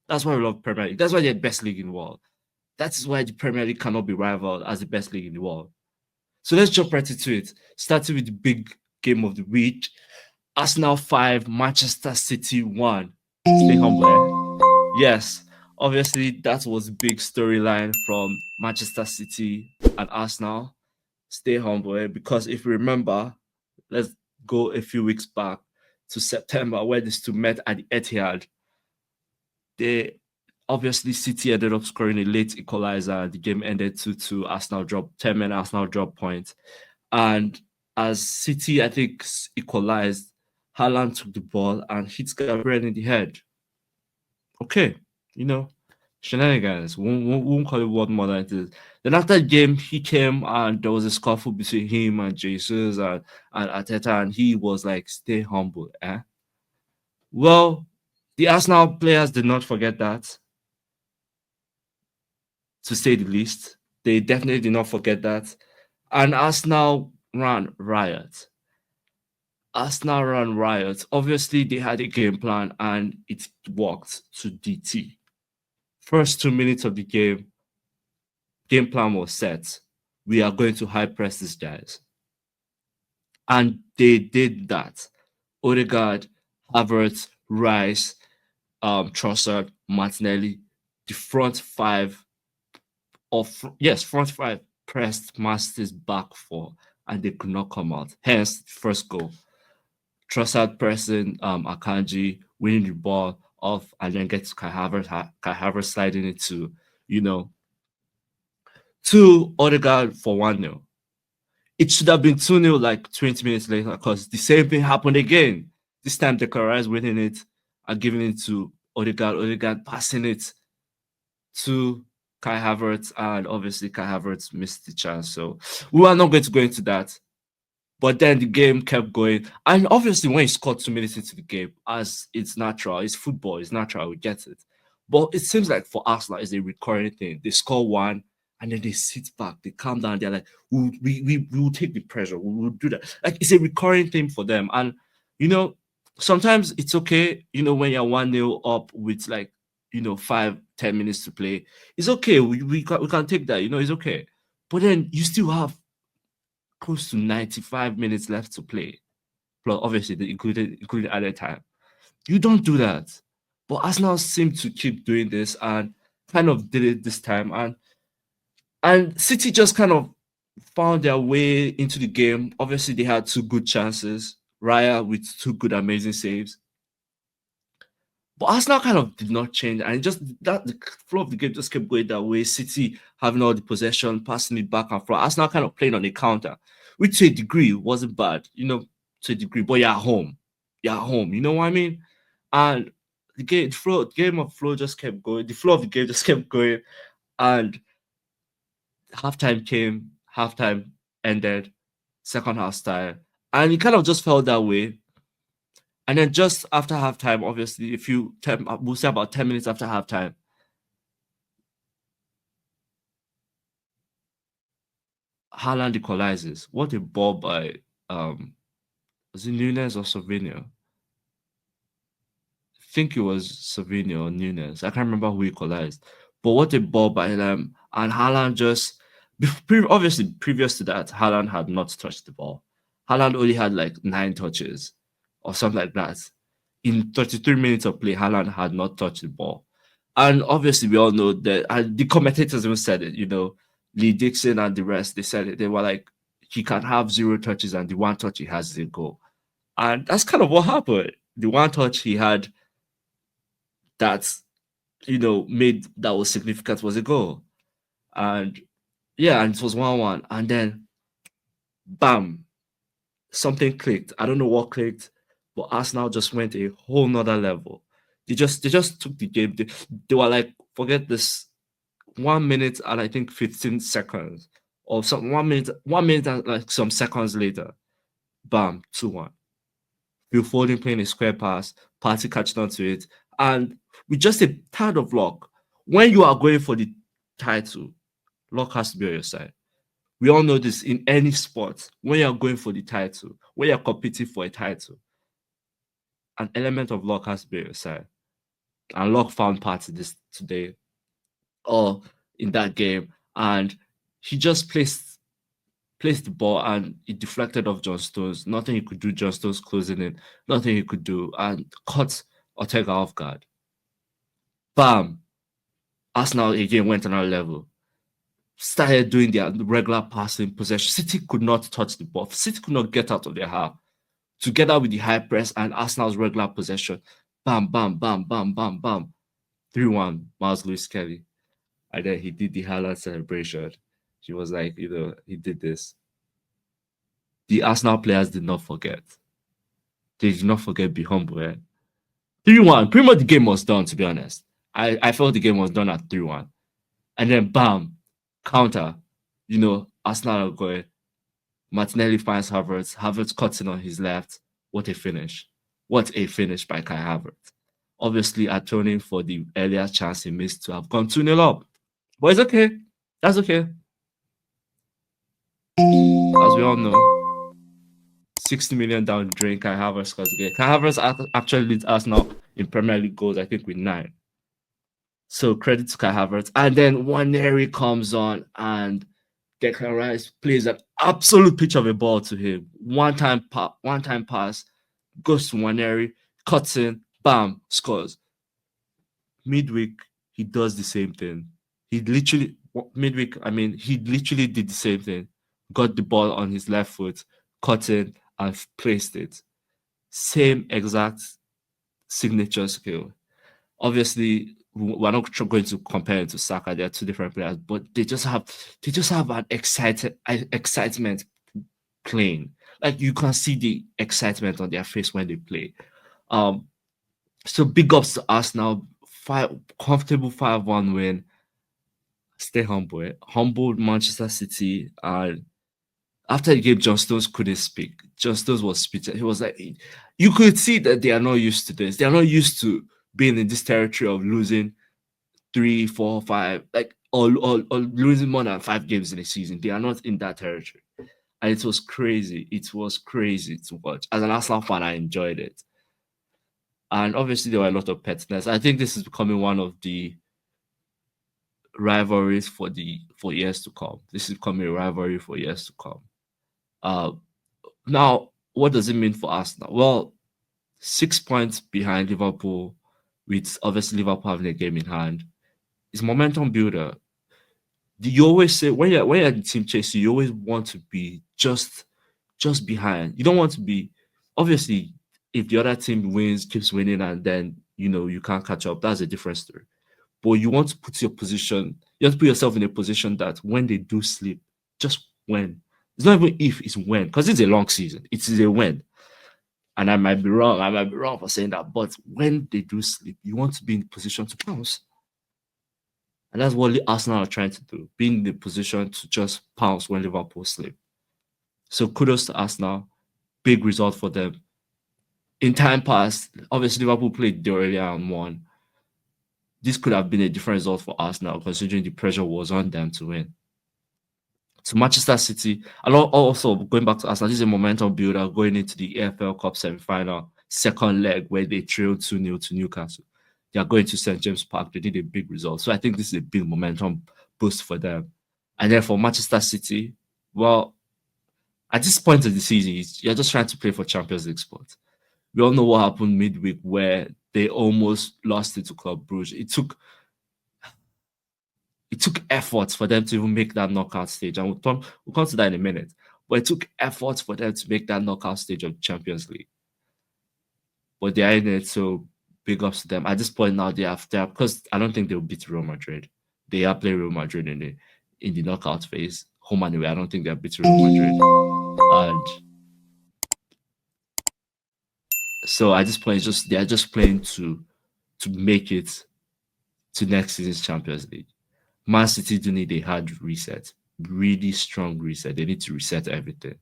That's why we love Premier League. That's why they're the best league in the world. That is why the Premier League cannot be rivaled as the best league in the world. So let's jump right into it. Starting with the big game of the week. Arsenal 5, Manchester City 1. Stay humble, eh? Yes, obviously that was a big storyline from Manchester City and Arsenal. Stay humble, eh? Because if you remember, let's go a few weeks back to September where these two met at the Etihad. They obviously City ended up scoring a late equalizer. The game ended 2-2. Arsenal dropped 10 men. Arsenal dropped points, and as City I think equalized, Haaland took the ball and hit Gabriel in the head. Okay, you know, shenanigans. Won't call it what more than it is. Then after the game, he came and there was a scuffle between him and Jesus and Arteta, and he was like, "Stay humble, eh?" Well, the Arsenal players did not forget that, to say the least. They definitely did not forget that. And Arsenal ran riot. Arsenal ran riot. Obviously, they had a game plan and it worked to DT. First 2 minutes of the game plan was set. We are going to high press these guys. And they did that. Odegaard, Havertz, Rice, Trossard, Martinelli, the front five front five pressed Masters back four, and they could not come out. Hence, first goal. Trossard pressing Akanji, winning the ball off, and then gets Kai Havertz sliding into, you know, to Odegaard for 1-0. It should have been 2-0 like 20 minutes later because the same thing happened again. This time, Declan Rice winning it and giving it to Odegaard. Odegaard passing it to Kai Havertz, and obviously Kai Havertz missed the chance. So we are not going to go into that. But then the game kept going. And obviously, when you score 2 minutes into the game, as it's natural, it's football, it's natural, we get it. But it seems like for Arsenal, it's a recurring thing. They score one, and then they sit back, they calm down, they're like, we will take the pressure, we will do that. Like, it's a recurring thing for them. And, sometimes it's okay, when you're 1-0 up with like, 5-10 minutes to play. It's okay. We can take that, it's okay. But then you still have close to 95 minutes left to play. Plus, obviously, the included added time. You don't do that. But Arsenal seem to keep doing this and kind of did it this time. And City just kind of found their way into the game. Obviously, they had two good chances. Raya with two good, amazing saves. But Arsenal kind of did not change, and the flow of the game just kept going that way. City having all the possession, passing it back and forth. Arsenal kind of playing on the counter, which to a degree wasn't bad, to a degree. But you're at home, you know what I mean? And the game of flow just kept going. The flow of the game just kept going, and halftime came. Halftime ended. Second half started, and it kind of just felt that way. And then just after halftime, obviously, we'll say about 10 minutes after halftime, Haaland equalizes. What a ball by was it Nunes or Savinho? I think it was Savinho or Nunes. I can't remember who equalized. But what a ball by them. And Haaland just obviously previous to that, Haaland had not touched the ball. Haaland only had like 9 touches or something like that. In 33 minutes of play, Haaland had not touched the ball. And obviously, we all know that, and the commentators even said it, Lee Dixon and the rest, they said it. They were like, he can have 0 touches, and the 1 touch he has is a goal. And that's kind of what happened. The 1 touch he had that, made that was significant was a goal. And yeah, and it was 1-1. And then, bam, something clicked. I don't know what clicked, but Arsenal just went a whole nother level. They just took the game. They were like, forget this, 1 minute and I think 15 seconds, or some 1 minute and like some seconds later, bam, 2-1. Phil Foden playing a square pass, Partey catching on to it, and with just a tad of luck, when you are going for the title, luck has to be on your side. We all know this in any sport. When you're going for the title, when you're competing for a title, an element of luck has to be on your side. and luck found parts of this today or in that game, and he just placed the ball and it deflected off John Stones. Nothing he could do. John Stones closing in. Nothing he could do, and caught Ortega off guard. Bam! Arsenal again went another level. Started doing their regular passing possession. City could not touch the ball. City could not get out of their half. Together with the high press and Arsenal's regular possession, bam, bam, bam, bam, bam, bam. 3-1, Miles Lewis Kelly. And then he did the haaland celebration. He was like, he did this. The Arsenal players did not forget. They did not forget be humble. 3-1. Pretty much the game was done, to be honest. I felt the game was done at 3-1. And then bam, counter. Arsenal are going. Martinelli finds Havertz. Havertz cuts in on his left. What a finish. What a finish by Kai Havertz. Obviously atoning for the earlier chance he missed to have gone 2-0 up. But it's okay. That's okay. As we all know, 60 million down drain, Kai Havertz scores again. Kai Havertz actually leads Arsenal in Premier League goals, I think, with 9. So credit to Kai Havertz. And then Nwaneri comes on and Declan Rice plays an absolute pitch of a ball to him. One-time pass, goes to Nwaneri, cuts in, bam, scores. Midweek, he does the same thing. He literally did the same thing. Got the ball on his left foot, cut in, and placed it. Same exact signature skill. Obviously, we're not going to compare it to Saka. They're two different players, but they just have an excitement playing. Like you can see the excitement on their face when they play. So big ups to Arsenal. Comfortable 5-1 win. Stay humble. Humbled Manchester City, and after the game, John Stones couldn't speak. John Stones was speechless. He was like, you could see that they are not used to this. They are not used to being in this territory of losing 3, 4, 5, like or losing more than 5 games in a season. They are not in that territory. And it was crazy. It was crazy to watch. As an Arsenal fan, I enjoyed it. And obviously, there were a lot of pettiness. I think this is becoming one of the rivalries for years to come. This is becoming a rivalry for years to come. Now, what does it mean for Arsenal? Well, 6 points behind Liverpool, with obviously Liverpool having a game in hand. It's momentum builder. You always say when you're the team chasing, you always want to be just behind. You don't want to be, obviously, if the other team keeps winning, and then you can't catch up, that's a different story. But you want to put yourself in a position that when they do sleep, just when. It's not even if, it's when, because it's a long season. It is a when. And I might be wrong. I might be wrong for saying that. But when they do sleep, you want to be in position to pounce. And that's what Arsenal are trying to do, be in the position to just pounce when Liverpool sleep. So kudos to Arsenal. Big result for them. In time past, obviously Liverpool played earlier and won. This could have been a different result for Arsenal, considering the pressure was on them to win. To Manchester City, and also going back to Arsenal, this is a momentum builder going into the EFL Cup semi-final, second leg, where they trailed 2-0 to Newcastle. They are going to St. James Park. They did a big result. So I think this is a big momentum boost for them. And then for Manchester City, well, at this point of the season, you're just trying to play for Champions League spot. We all know what happened midweek, where they almost lost it to Club Brugge. It took efforts for them to even make that knockout stage. And we'll come to that in a minute. But it took efforts for them to make that knockout stage of Champions League. But they are in it, so big ups to them. At this point now, because I don't think they'll beat Real Madrid. They are playing Real Madrid in the knockout phase. Home and away, I don't think they'll beat Real Madrid. And so at this point, they are just playing to make it to next season's Champions League. Man City do need a hard reset, really strong reset. They need to reset everything.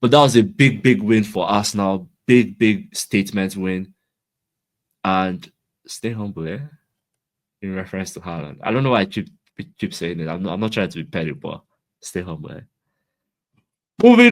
But that was a big, big win for Arsenal. Big, big statement win. And stay humble, in reference to Haaland. I don't know why I keep saying it. I'm not trying to be petty, but stay humble. Moving